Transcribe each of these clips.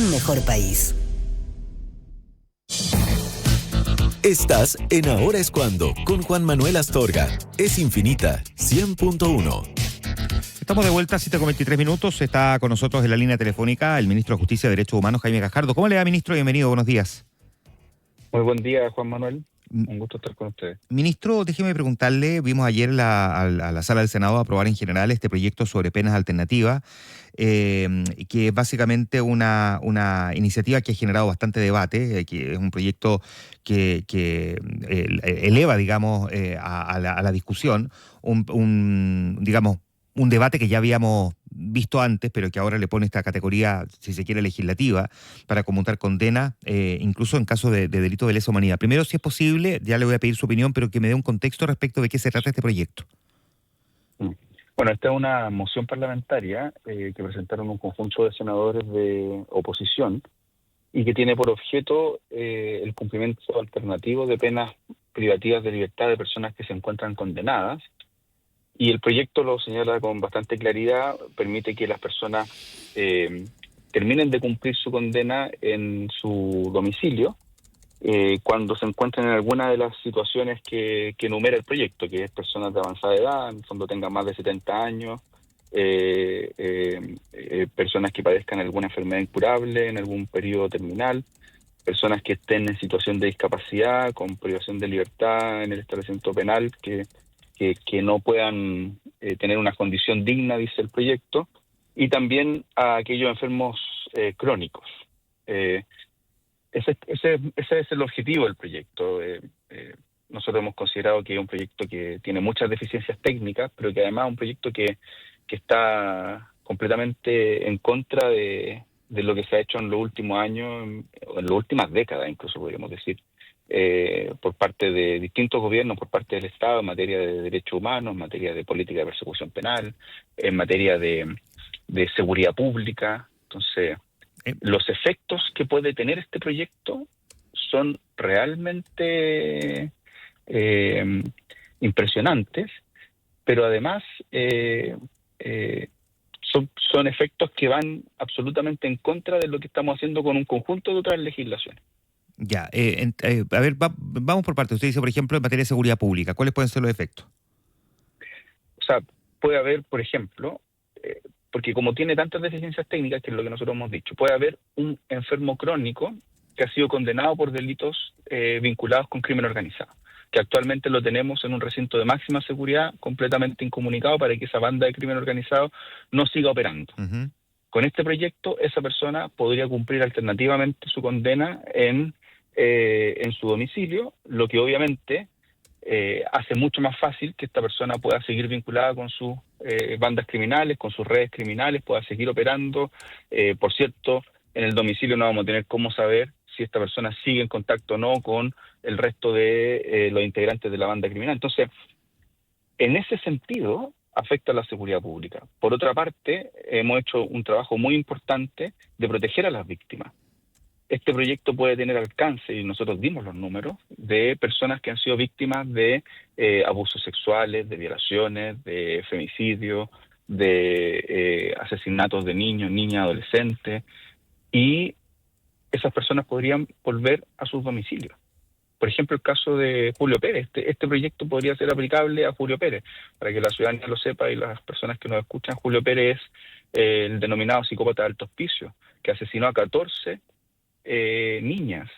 un mejor país. Estás en Ahora es Cuando, con Juan Manuel Astorga. Es Infinita 100.1. Estamos de vuelta, 7:23. Está con nosotros en la línea telefónica el ministro de Justicia y Derechos Humanos, Jaime Gajardo. ¿Cómo le va, ministro? Bienvenido, buenos días. Muy buen día, Juan Manuel. Un gusto estar con ustedes. Ministro, déjeme preguntarle, vimos ayer a la Sala del Senado aprobar en general este proyecto sobre penas alternativas, que es básicamente una iniciativa que ha generado bastante debate, que es un proyecto que eleva, digamos, a la discusión, digamos, un debate que ya habíamos visto antes, pero que ahora le pone esta categoría, si se quiere, legislativa, para conmutar condena, incluso en caso de delito de lesa humanidad. Primero, si es posible, ya le voy a pedir su opinión, pero que me dé un contexto respecto de qué se trata este proyecto. Bueno, esta es una moción parlamentaria que presentaron un conjunto de senadores de oposición y que tiene por objeto el cumplimiento alternativo de penas privativas de libertad de personas que se encuentran condenadas. Y el proyecto lo señala con bastante claridad, permite que las personas terminen de cumplir su condena en su domicilio cuando se encuentren en alguna de las situaciones que enumera el proyecto, que es personas de avanzada edad, en el fondo tengan más de 70 años, personas que padezcan alguna enfermedad incurable en algún periodo terminal, personas que estén en situación de discapacidad, con privación de libertad en el establecimiento penal, que no puedan tener una condición digna, dice el proyecto, y también a aquellos enfermos crónicos. Ese es el objetivo del proyecto. Nosotros hemos considerado que es un proyecto que tiene muchas deficiencias técnicas, pero que además es un proyecto que está completamente en contra de lo que se ha hecho en los últimos años, o en las últimas décadas incluso, podríamos decir, por parte de distintos gobiernos, por parte del Estado, en materia de derechos humanos, en materia de política de persecución penal, en materia de seguridad pública. Entonces, los efectos que puede tener este proyecto son realmente impresionantes, pero además son efectos que van absolutamente en contra de lo que estamos haciendo con un conjunto de otras legislaciones. Ya, a ver, vamos por partes. Usted dice, por ejemplo, en materia de seguridad pública, ¿cuáles pueden ser los efectos? O sea, puede haber, por ejemplo, porque como tiene tantas deficiencias técnicas, que es lo que nosotros hemos dicho, puede haber un enfermo crónico que ha sido condenado por delitos vinculados con crimen organizado, que actualmente lo tenemos en un recinto de máxima seguridad, completamente incomunicado, para que esa banda de crimen organizado no siga operando. Uh-huh. Con este proyecto, esa persona podría cumplir alternativamente su condena en su domicilio, lo que obviamente hace mucho más fácil que esta persona pueda seguir vinculada con sus bandas criminales, con sus redes criminales, pueda seguir operando. Por cierto, en el domicilio no vamos a tener cómo saber si esta persona sigue en contacto o no con el resto de los integrantes de la banda criminal. Entonces, en ese sentido, afecta a la seguridad pública. Por otra parte, hemos hecho un trabajo muy importante de proteger a las víctimas. Este proyecto puede tener alcance, y nosotros dimos los números, de personas que han sido víctimas de abusos sexuales, de violaciones, de femicidio, de asesinatos de niños, niñas, adolescentes, y esas personas podrían volver a sus domicilios. Por ejemplo, el caso de Julio Pérez. Este proyecto podría ser aplicable a Julio Pérez. Para que la ciudadanía lo sepa y las personas que nos escuchan, Julio Pérez es el denominado psicópata de alto hospicio, que asesinó a 14 niñas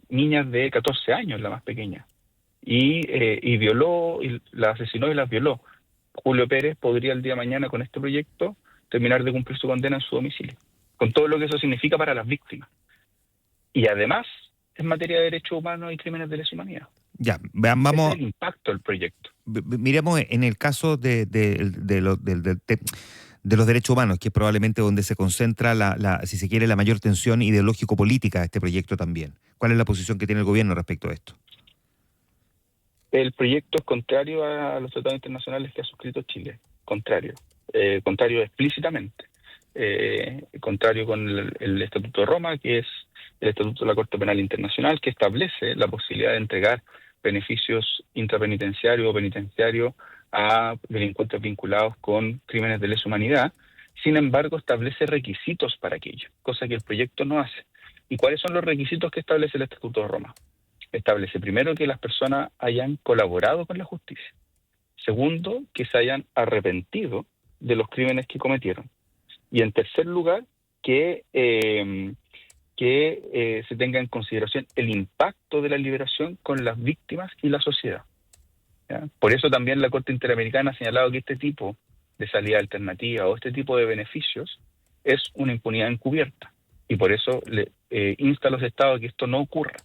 de 14 años, la más pequeña, y violó, y las asesinó y las violó. Julio Pérez podría el día de mañana, con este proyecto, terminar de cumplir su condena en su domicilio, con todo lo que eso significa para las víctimas. Y además, en materia de derechos humanos y crímenes de lesa humanidad. Ya, vamos. Ese es el impacto del proyecto. Miremos en el caso de los derechos humanos, que es probablemente donde se concentra, si se quiere, la mayor tensión ideológico-política de este proyecto también. ¿Cuál es la posición que tiene el gobierno respecto a esto? El proyecto es contrario a los tratados internacionales que ha suscrito Chile. Contrario explícitamente. Contrario con el Estatuto de Roma, que es el Estatuto de la Corte Penal Internacional, que establece la posibilidad de entregar beneficios intrapenitenciarios o penitenciarios a delincuentes vinculados con crímenes de lesa humanidad, Sin embargo, establece requisitos para aquello, cosa que el proyecto no hace. ¿Y cuáles son los requisitos que establece el Estatuto de Roma? Establece primero que las personas hayan colaborado con la justicia. Segundo, que se hayan arrepentido de los crímenes que cometieron. Y en tercer lugar, que se tenga en consideración el impacto de la liberación con las víctimas y la sociedad. ¿Ya? Por eso también la Corte Interamericana ha señalado que este tipo de salida alternativa o este tipo de beneficios es una impunidad encubierta. Y por eso insta a los estados a que esto no ocurra.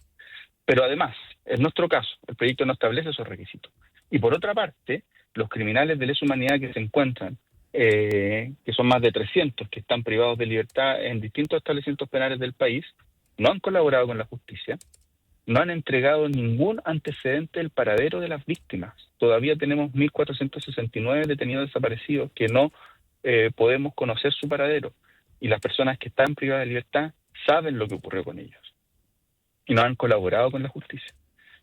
Pero además, en nuestro caso, el proyecto no establece esos requisitos. Y por otra parte, los criminales de lesa humanidad que se encuentran, que son más de 300, que están privados de libertad en distintos establecimientos penales del país, no han colaborado con la justicia, no han entregado ningún antecedente del paradero de las víctimas. Todavía tenemos 1.469 detenidos desaparecidos que no podemos conocer su paradero. Y las personas que están privadas de libertad saben lo que ocurrió con ellos. Y no han colaborado con la justicia.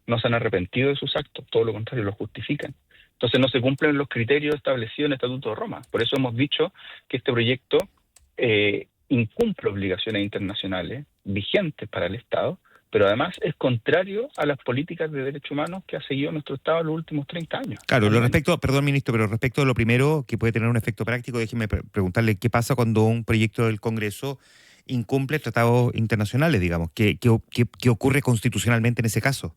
No se han arrepentido de sus actos, todo lo contrario, los justifican. Entonces no se cumplen los criterios establecidos en el Estatuto de Roma. Por eso hemos dicho que este proyecto incumple obligaciones internacionales vigentes para el Estado, pero además es contrario a las políticas de derechos humanos que ha seguido nuestro Estado en los últimos 30 años. Claro, perdón, ministro, pero respecto a lo primero, que puede tener un efecto práctico, déjeme preguntarle qué pasa cuando un proyecto del Congreso incumple tratados internacionales, digamos. ¿Qué ocurre constitucionalmente en ese caso?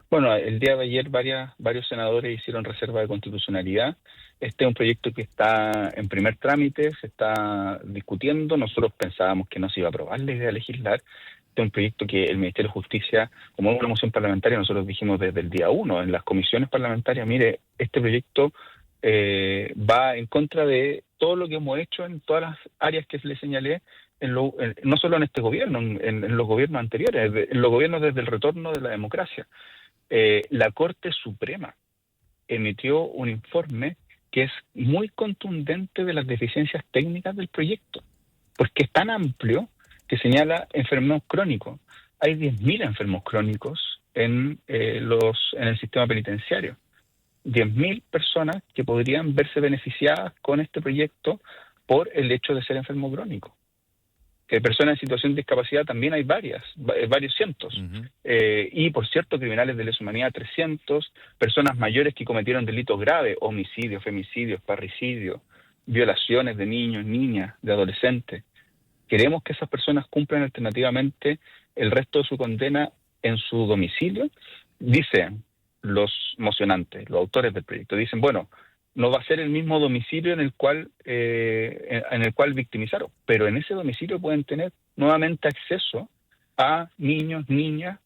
Bueno, el día de ayer varios senadores hicieron reserva de constitucionalidad. Este es un proyecto que está en primer trámite, se está discutiendo. Nosotros pensábamos que no se iba a aprobar la idea de legislar. Este es un proyecto que el Ministerio de Justicia, como es una moción parlamentaria, nosotros dijimos desde el día 1 en las comisiones parlamentarias, mire, este proyecto va en contra de todo lo que hemos hecho en todas las áreas que le señalé, no solo en este gobierno, en los gobiernos anteriores, en los gobiernos desde el retorno de la democracia. La Corte Suprema emitió un informe que es muy contundente de las deficiencias técnicas del proyecto, porque es tan amplio que señala enfermos crónicos. Hay 10.000 enfermos crónicos en el sistema penitenciario. 10.000 personas que podrían verse beneficiadas con este proyecto por el hecho de ser enfermo crónico. Personas en situación de discapacidad también hay varios cientos. Uh-huh. Y, por cierto, criminales de lesa humanidad 300, personas mayores que cometieron delitos graves, homicidios, femicidios, parricidios, violaciones de niños, niñas, de adolescentes. Queremos que esas personas cumplan alternativamente el resto de su condena en su domicilio. Dicen los mocionantes, los autores del proyecto, dicen, bueno, no va a ser el mismo domicilio en el cual victimizaron, pero en ese domicilio pueden tener nuevamente acceso a niños, niñas,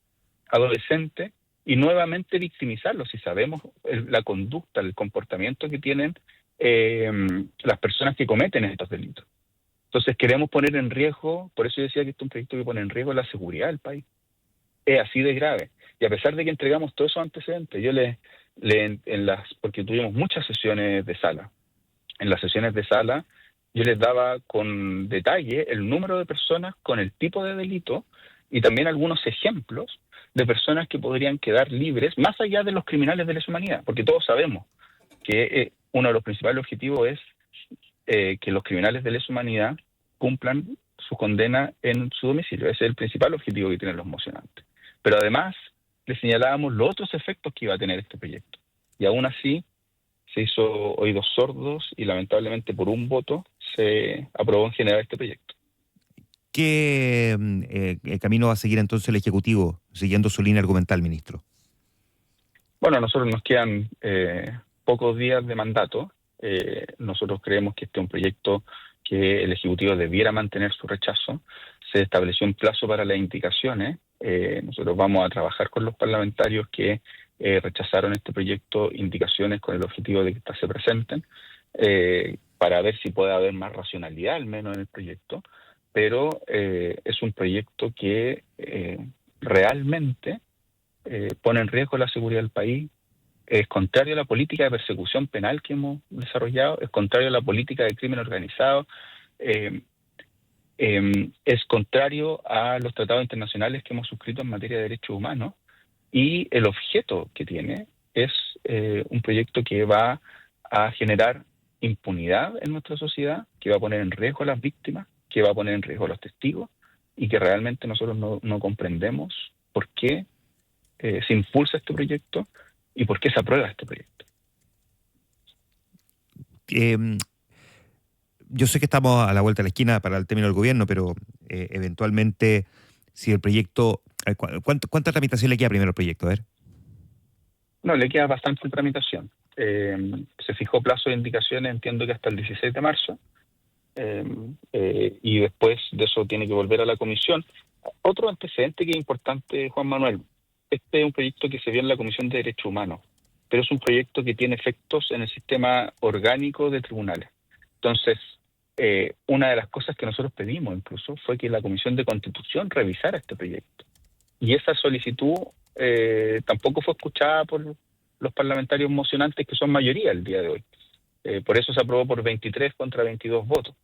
adolescentes y nuevamente victimizarlos si sabemos la conducta, el comportamiento que tienen las personas que cometen estos delitos. Entonces queremos poner en riesgo, por eso yo decía que este es un proyecto que pone en riesgo la seguridad del país. Es así de grave. Y a pesar de que entregamos todos esos antecedentes, yo porque tuvimos muchas sesiones de sala. En las sesiones de sala yo les daba con detalle el número de personas con el tipo de delito y también algunos ejemplos de personas que podrían quedar libres más allá de los criminales de lesa humanidad, porque todos sabemos que uno de los principales objetivos es que los criminales de lesa humanidad cumplan su condena en su domicilio. Ese es el principal objetivo que tienen los mocionantes. Pero además le señalábamos los otros efectos que iba a tener este proyecto. Y aún así se hizo oídos sordos y lamentablemente por un voto se aprobó en general este proyecto. ¿Qué camino va a seguir entonces el Ejecutivo, siguiendo su línea argumental, ministro? Bueno, a nosotros nos quedan pocos días de mandato. Nosotros creemos que este es un proyecto que el Ejecutivo debiera mantener su rechazo. Se estableció un plazo para las indicaciones. Nosotros vamos a trabajar con los parlamentarios que rechazaron este proyecto, indicaciones con el objetivo de que estas se presenten, para ver si puede haber más racionalidad al menos en el proyecto, pero es un proyecto que realmente pone en riesgo la seguridad del país, es contrario a la política de persecución penal que hemos desarrollado, es contrario a la política de crimen organizado, es contrario a los tratados internacionales que hemos suscrito en materia de derechos humanos, y el objeto que tiene es un proyecto que va a generar impunidad en nuestra sociedad, que va a poner en riesgo a las víctimas, que va a poner en riesgo a los testigos, y que realmente nosotros no comprendemos por qué se impulsa este proyecto y por qué se aprueba este proyecto. Yo sé que estamos a la vuelta de la esquina para el término del gobierno, pero eventualmente, si el proyecto... ¿Cuánta tramitación le queda primero al proyecto? A ver. No, le queda bastante tramitación. Se fijó plazo de indicaciones, entiendo que hasta el 16 de marzo, y después de eso tiene que volver a la comisión. Otro antecedente que es importante, Juan Manuel, este es un proyecto que se vio en la Comisión de Derechos Humanos, pero es un proyecto que tiene efectos en el sistema orgánico de tribunales. Entonces, una de las cosas que nosotros pedimos incluso fue que la Comisión de Constitución revisara este proyecto. Y esa solicitud tampoco fue escuchada por los parlamentarios mocionantes, que son mayoría el día de hoy. Por eso se aprobó por 23 contra 22 votos.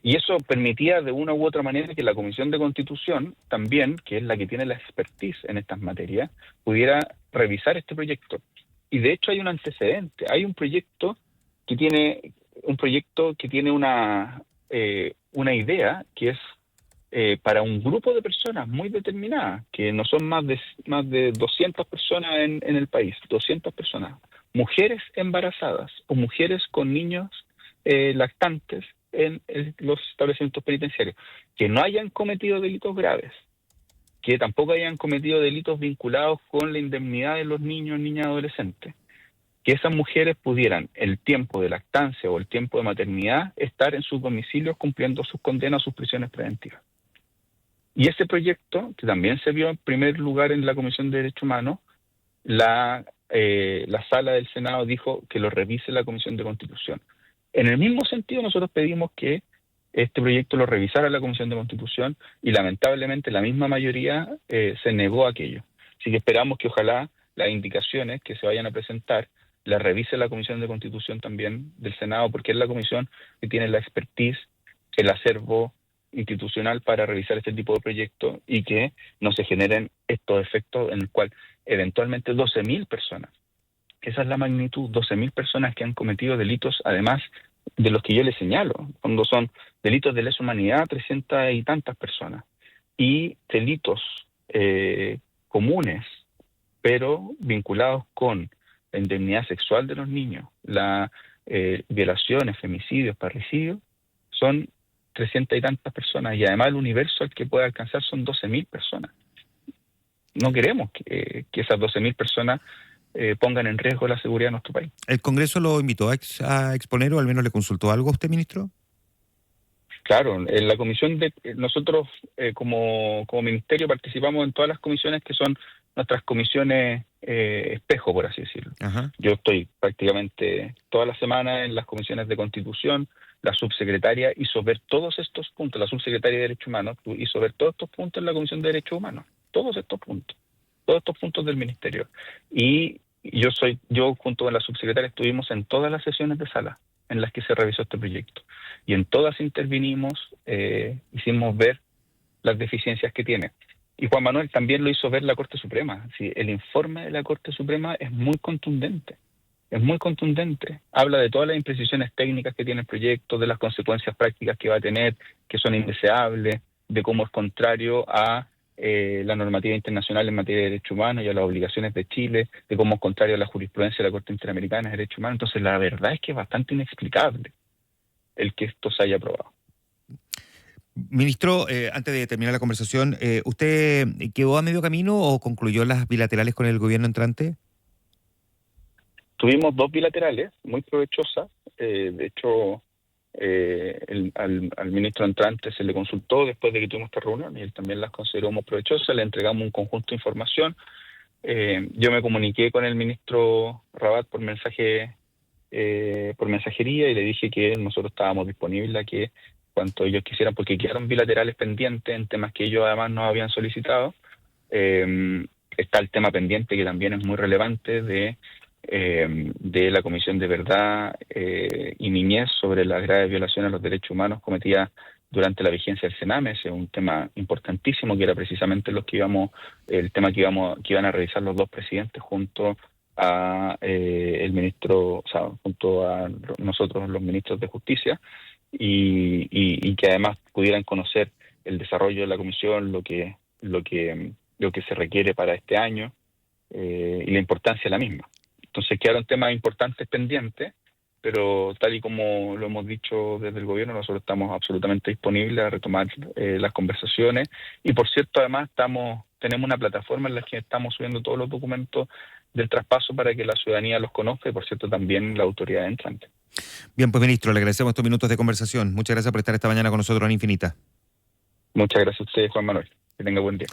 Y eso permitía de una u otra manera que la Comisión de Constitución también, que es la que tiene la expertise en estas materias, pudiera revisar este proyecto. Y de hecho hay un antecedente, hay un proyecto que tiene una idea que es para un grupo de personas muy determinadas, que no son más de 200 personas en el país, 200 personas, mujeres embarazadas o mujeres con niños lactantes en los establecimientos penitenciarios, que no hayan cometido delitos graves, que tampoco hayan cometido delitos vinculados con la indemnidad de los niños, niñas, adolescentes, que esas mujeres pudieran, el tiempo de lactancia o el tiempo de maternidad, estar en sus domicilios cumpliendo sus condenas o sus prisiones preventivas. Y ese proyecto, que también se vio en primer lugar en la Comisión de Derechos Humanos, la sala del Senado dijo que lo revise la Comisión de Constitución. En el mismo sentido, nosotros pedimos que este proyecto lo revisara la Comisión de Constitución y lamentablemente la misma mayoría se negó a aquello. Así que esperamos que ojalá las indicaciones que se vayan a presentar las revise la Comisión de Constitución también del Senado, porque es la comisión que tiene la expertise, el acervo institucional para revisar este tipo de proyectos y que no se generen estos efectos en el cual eventualmente 12.000 personas, esa es la magnitud, 12.000 personas que han cometido delitos, además de los que yo les señalo, cuando son delitos de lesa humanidad, 300 y tantas personas, y delitos comunes, pero vinculados con la indemnidad sexual de los niños, la violaciones, femicidios, parricidios, son 300 y tantas personas, y además el universo al que puede alcanzar son 12.000 personas. No queremos que esas 12.000 personas pongan en riesgo la seguridad de nuestro país. ¿El Congreso lo invitó a exponer o al menos le consultó algo a usted, ministro? Claro, en la comisión nosotros como ministerio participamos en todas las comisiones que son nuestras comisiones espejo, por así decirlo. Ajá. Yo estoy prácticamente toda la semana en las comisiones de Constitución, la subsecretaria hizo ver todos estos puntos, la subsecretaria de Derechos Humanos hizo ver todos estos puntos en la Comisión de Derechos Humanos, todos estos puntos del ministerio. Y yo junto con la subsecretaria estuvimos en todas las sesiones de sala en las que se revisó este proyecto. Y en todas intervinimos, hicimos ver las deficiencias que tiene. Y Juan Manuel también lo hizo ver la Corte Suprema. Sí, el informe de la Corte Suprema es muy contundente. Habla de todas las imprecisiones técnicas que tiene el proyecto, de las consecuencias prácticas que va a tener, que son indeseables, de cómo es contrario a la normativa internacional en materia de derechos humanos y a las obligaciones de Chile, de cómo es contrario a la jurisprudencia de la Corte Interamericana de Derechos Humanos. Entonces, la verdad es que es bastante inexplicable el que esto se haya aprobado. Ministro, antes de terminar la conversación, ¿usted quedó a medio camino o concluyó las bilaterales con el gobierno entrante? Tuvimos 2 bilaterales muy provechosas. De hecho, al ministro entrante se le consultó después de que tuvimos esta reunión y él también las consideró muy provechosas. Le entregamos un conjunto de información. Yo me comuniqué con el ministro Rabat por mensajería y le dije que nosotros estábamos disponibles a que cuanto ellos quisieran, porque quedaron bilaterales pendientes en temas que ellos además nos habían solicitado. Está el tema pendiente que también es muy relevante de la Comisión de Verdad y Niñez sobre las graves violaciones a los derechos humanos cometidas durante la vigencia del Sename. Ese es un tema importantísimo que era precisamente el tema que iban a revisar los 2 presidentes junto a el ministro, o sea, junto a nosotros los ministros de Justicia, y que además pudieran conocer el desarrollo de la comisión, lo que se requiere para este año, y la importancia de la misma. Entonces quedaron temas importantes pendientes, pero tal y como lo hemos dicho desde el gobierno, nosotros estamos absolutamente disponibles a retomar las conversaciones. Y por cierto, además tenemos una plataforma en la que estamos subiendo todos los documentos del traspaso para que la ciudadanía los conozca, y por cierto también la autoridad entrante. Bien, pues ministro, le agradecemos estos minutos de conversación. Muchas gracias por estar esta mañana con nosotros en Infinita. Muchas gracias a ustedes, Juan Manuel. Que tenga buen día.